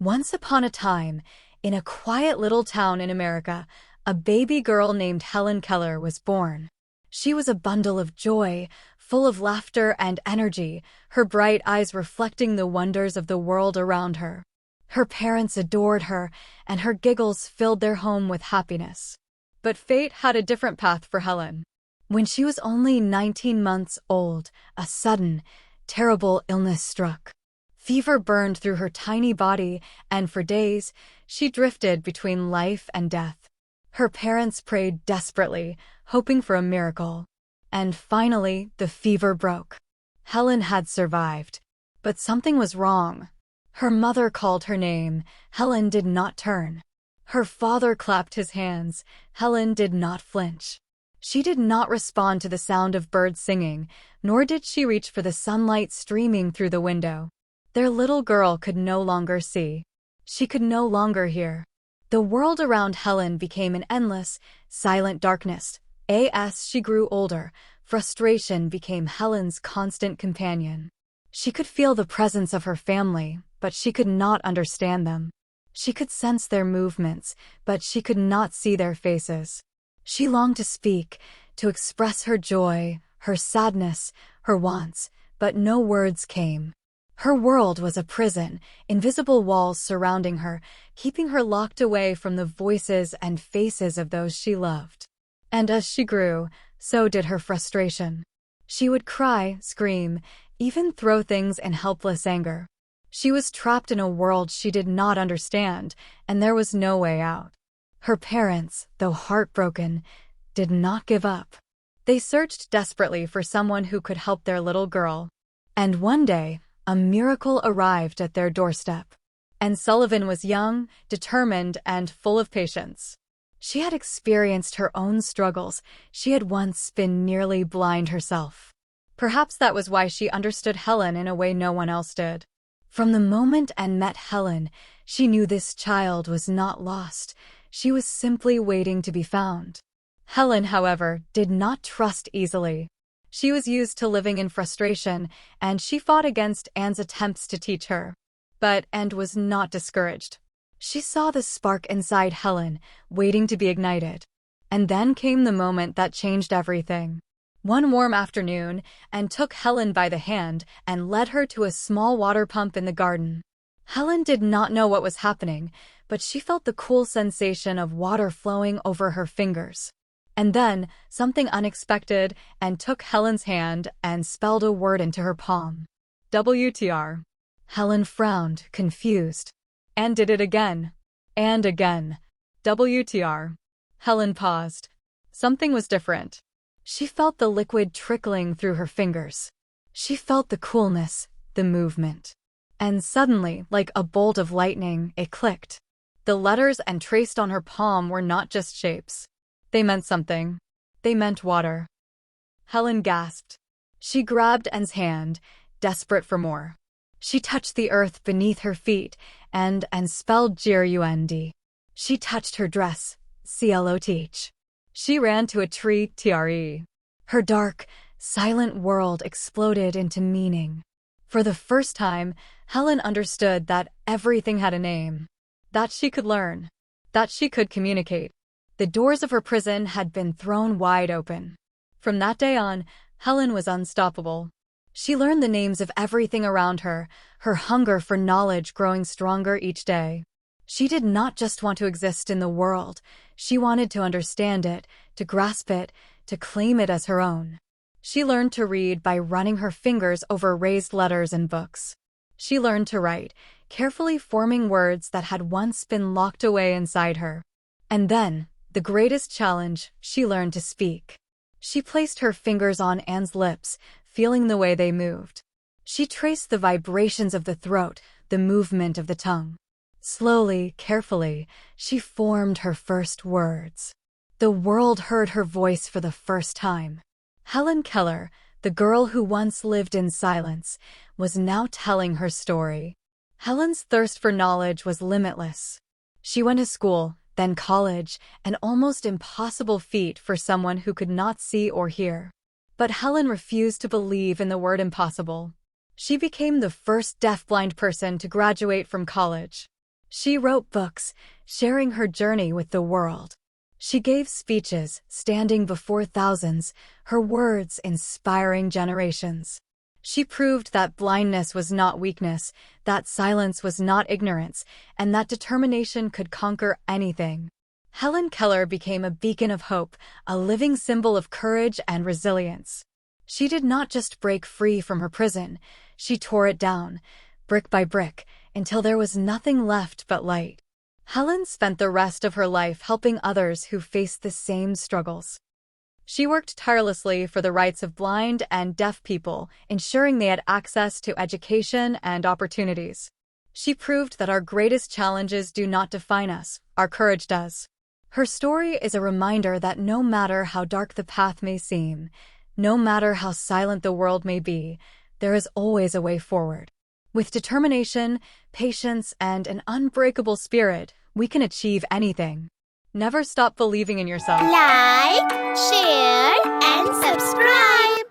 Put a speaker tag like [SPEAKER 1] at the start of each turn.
[SPEAKER 1] Once upon a time, in a quiet little town in America, a baby girl named Helen Keller was born. She was a bundle of joy, full of laughter and energy, her bright eyes reflecting the wonders of the world around her. Her parents adored her, and her giggles filled their home with happiness. But fate had a different path for Helen. When she was only 19 months old, a sudden, terrible illness struck. Fever burned through her tiny body, and for days, she drifted between life and death. Her parents prayed desperately, hoping for a miracle. And finally, the fever broke. Helen had survived. But something was wrong. Her mother called her name. Helen did not turn. Her father clapped his hands. Helen did not flinch. She did not respond to the sound of birds singing, nor did she reach for the sunlight streaming through the window. Their little girl could no longer see. She could no longer hear. The world around Helen became an endless, silent darkness. As she grew older, frustration became Helen's constant companion. She could feel the presence of her family, but she could not understand them. She could sense their movements, but she could not see their faces. She longed to speak, to express her joy, her sadness, her wants, but no words came. Her world was a prison, invisible walls surrounding her, keeping her locked away from the voices and faces of those she loved. And as she grew, so did her frustration. She would cry, scream, even throw things in helpless anger. She was trapped in a world she did not understand, and there was no way out. Her parents, though heartbroken, did not give up. They searched desperately for someone who could help their little girl. And one day, a miracle arrived at their doorstep. And Sullivan was young, determined, and full of patience. She had experienced her own struggles. She had once been nearly blind herself. Perhaps that was why she understood Helen in a way no one else did. From the moment Anne met Helen, she knew this child was not lost. She was simply waiting to be found. Helen, however, did not trust easily. She was used to living in frustration, and she fought against Anne's attempts to teach her. But Anne was not discouraged. She saw the spark inside Helen, waiting to be ignited. And then came the moment that changed everything. One warm afternoon, Anne took Helen by the hand and led her to a small water pump in the garden. Helen did not know what was happening, but she felt the cool sensation of water flowing over her fingers. And then, something unexpected, Anne took Helen's hand and spelled a word into her palm. WTR. Helen frowned, confused. Anne did it again. And again. WTR. Helen paused. Something was different. She felt the liquid trickling through her fingers. She felt the coolness, the movement. And suddenly, like a bolt of lightning, it clicked. The letters Anne traced on her palm were not just shapes. They meant something. They meant water. Helen gasped. She grabbed Anne's hand, desperate for more. She touched the earth beneath her feet and spelled GRUND. She touched her dress, CLOTH. She ran to a tree, TRE. Her dark, silent world exploded into meaning. For the first time, Helen understood that everything had a name. That she could learn. That she could communicate. The doors of her prison had been thrown wide open. From that day on, Helen was unstoppable. She learned the names of everything around her, her hunger for knowledge growing stronger each day. She did not just want to exist in the world. She wanted to understand it, to grasp it, to claim it as her own. She learned to read by running her fingers over raised letters and books. She learned to write, carefully forming words that had once been locked away inside her. And then, the greatest challenge, she learned to speak. She placed her fingers on Anne's lips, feeling the way they moved. She traced the vibrations of the throat, the movement of the tongue. Slowly, carefully, she formed her first words. The world heard her voice for the first time. Helen Keller, the girl who once lived in silence, was now telling her story. Helen's thirst for knowledge was limitless. She went to school, then college, an almost impossible feat for someone who could not see or hear. But Helen refused to believe in the word impossible. She became the first deafblind person to graduate from college. She wrote books, sharing her journey with the world. She gave speeches, standing before thousands, her words inspiring generations. She proved that blindness was not weakness, that silence was not ignorance, and that determination could conquer anything. Helen Keller became a beacon of hope, a living symbol of courage and resilience. She did not just break free from her prison, she tore it down, brick by brick, until there was nothing left but light. Helen spent the rest of her life helping others who faced the same struggles. She worked tirelessly for the rights of blind and deaf people, ensuring they had access to education and opportunities. She proved that our greatest challenges do not define us, our courage does. Her story is a reminder that no matter how dark the path may seem, no matter how silent the world may be, there is always a way forward. With determination, patience, and an unbreakable spirit, we can achieve anything. Never stop believing in yourself.
[SPEAKER 2] Like, share, and subscribe.